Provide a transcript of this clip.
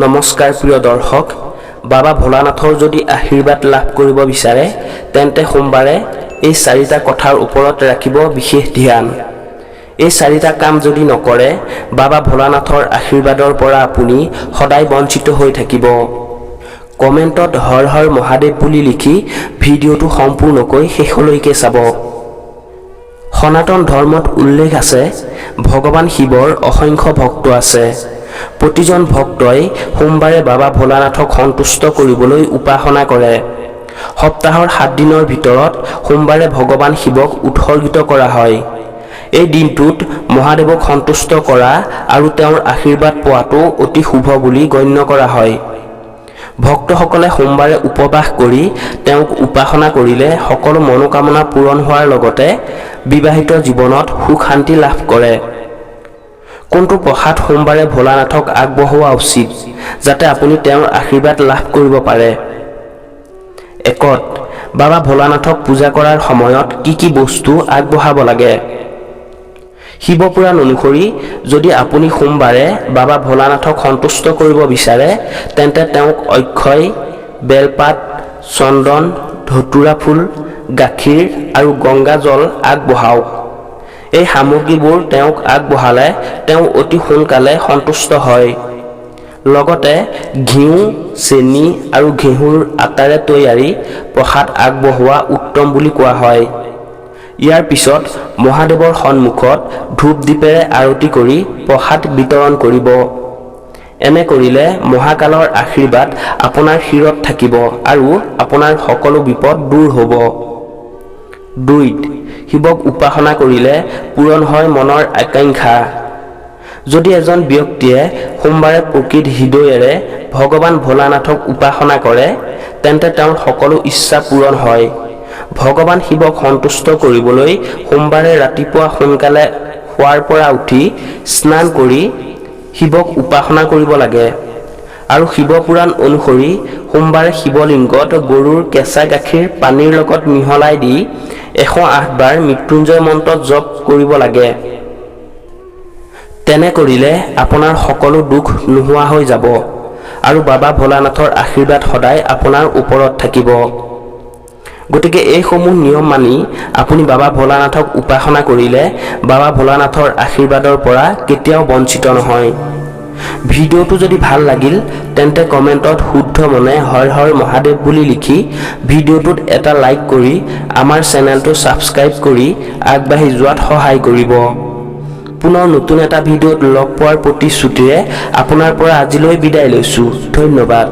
নমস্কাৰ প্ৰিয় দৰ্শক, বাবা ভোলানাথৰ যদি আশীৰ্বাদ লাভ কৰিব বিচাৰে তেন্তে সোমবাৰে এই চাৰিটা কথাৰ ওপৰত ৰাখিব বিশেষ ধ্যান। এই চাৰিটা কাম যদি নকৰে বাবা ভোলানাথৰ আশীৰ্বাদৰ পৰা আপুনি সদায় বঞ্চিত হৈ থাকিব। কমেণ্টত হৰ হৰ মহাদেৱ বুলি লিখি ভিডিঅ'টো সম্পূৰ্ণকৈ শেষলৈকে চাব। সনাতন ধৰ্মত উল্লেখ আছে ভগৱান শিৱৰ অসংখ্য ভক্ত আছে। প্ৰতিজন ভক্তই সোমবাৰে বাবা ভোলানাথক সন্তুষ্ট কৰিবলৈ উপাসনা কৰে। সপ্তাহৰ 7 দিনৰ ভিতৰত সোমবাৰে ভগৱান শিৱক উৎসৰ্গিত কৰা হয়। এই দিনটোত মহাদেৱক সন্তুষ্ট কৰা আৰু তেওঁৰ আশীৰ্বাদ পোৱাটো অতি শুভ বুলি গণ্য কৰা হয়। ভক্তসকলে সোমবাৰে উপবাস কৰি তেওঁক উপাসনা কৰিলে সকলো মনোকামনা পূৰণ হোৱাৰ লগতে বিবাহিত জীৱনত সুখ শান্তি লাভ কৰে। কোনটো প্ৰসাদ সোমবাৰে ভোলানাথক আগবঢ়োৱা উচিত যাতে আপুনি তেওঁৰ আশীৰ্বাদ লাভ কৰিব পাৰে? 1. বাবা ভোলানাথক পূজা কৰাৰ সময়ত কি বস্তু আগবঢ়াব লাগে? শিৱপুৰাণ অনুসৰি যদি আপুনি সোমবাৰে বাবা ভোলানাথক সন্তুষ্ট কৰিব বিচাৰে তেন্তে তেওঁক অক্ষয়, বেলপাত, চন্দন, ধতুৰা ফুল, গাখীৰ আৰু গংগা জল আগবঢ়াওক। এই সামগ্ৰীবোৰ তেওঁক আগবঢ়ালে তেওঁ অতি সোনকালে সন্তুষ্ট হয়। লগতে ঘিউ, চেনি আৰু ঘেঁহুৰ আটাৰে তৈয়াৰী প্ৰসাদ আগবঢ়োৱা উত্তম বুলি কোৱা হয়। ইয়াৰ পিছত মহাদেৱৰ সন্মুখত ধূপ দীপেৰে আৰতি কৰি প্ৰসাদ বিতৰণ কৰিব। এনে কৰিলে মহাকালৰ আশীৰ্বাদ আপোনাৰ শিৰত থাকিব আৰু আপোনাৰ সকলো বিপদ দূৰ হ'ব। 2. শিৱক উপাসনা কৰিলে পূৰণ হয় মনৰ আকাংক্ষা। যদি এজন ব্যক্তিয়ে সোমবাৰে প্ৰকৃত হৃদয়েৰে ভগৱান ভোলানাথক উপাসনা কৰে তেন্তে তেওঁৰ সকলো ইচ্ছা পূৰণ হয়। ভগৱান শিৱক সন্তুষ্ট কৰিবলৈ সোমবাৰে ৰাতিপুৱা সোনকালে শুৱাৰ পৰা উঠি স্নান কৰি শিৱক উপাসনা কৰিব লাগে। আৰু শিৱপুৰাণ অনুসৰি সোমবাৰে শিৱলিংগত গৰুৰ কেঁচা গাখীৰ পানীৰ লগত মিহলাই দি 108 বাৰ মৃত্যুঞ্জয় মন্ত্ৰ জপ কৰিব লাগে। তেনে কৰিলে আপোনাৰ সকলো দুখ নোহোৱা হৈ যাব আৰু বাবা ভোলানাথৰ আশীৰ্বাদ সদায় আপোনাৰ ওপৰত থাকিব। গতিকে এইসমূহ নিয়ম মানি আপুনি বাবা ভোলানাথক উপাসনা কৰিলে বাবা ভোলানাথৰ আশীৰ্বাদৰ পৰা কেতিয়াও বঞ্চিত নহয়। ভিডিঅ'টো যদি ভাল লাগিল তেন্তে কমেণ্টত শুদ্ধ মনে হৰ হৰ মহাদেৱ বুলি লিখি ভিডিঅ'টোত এটা লাইক কৰি আমাৰ চেনেলটো ছাবস্ক্ৰাইব কৰি আগবাঢ়ি যোৱাত সহায় কৰিব। পুনৰ নতুন এটা ভিডিঅ'ত লগ পোৱাৰ প্ৰতিশ্ৰুতিৰে আপোনাৰ পৰা আজিলৈ বিদায় লৈছোঁ। ধন্যবাদ।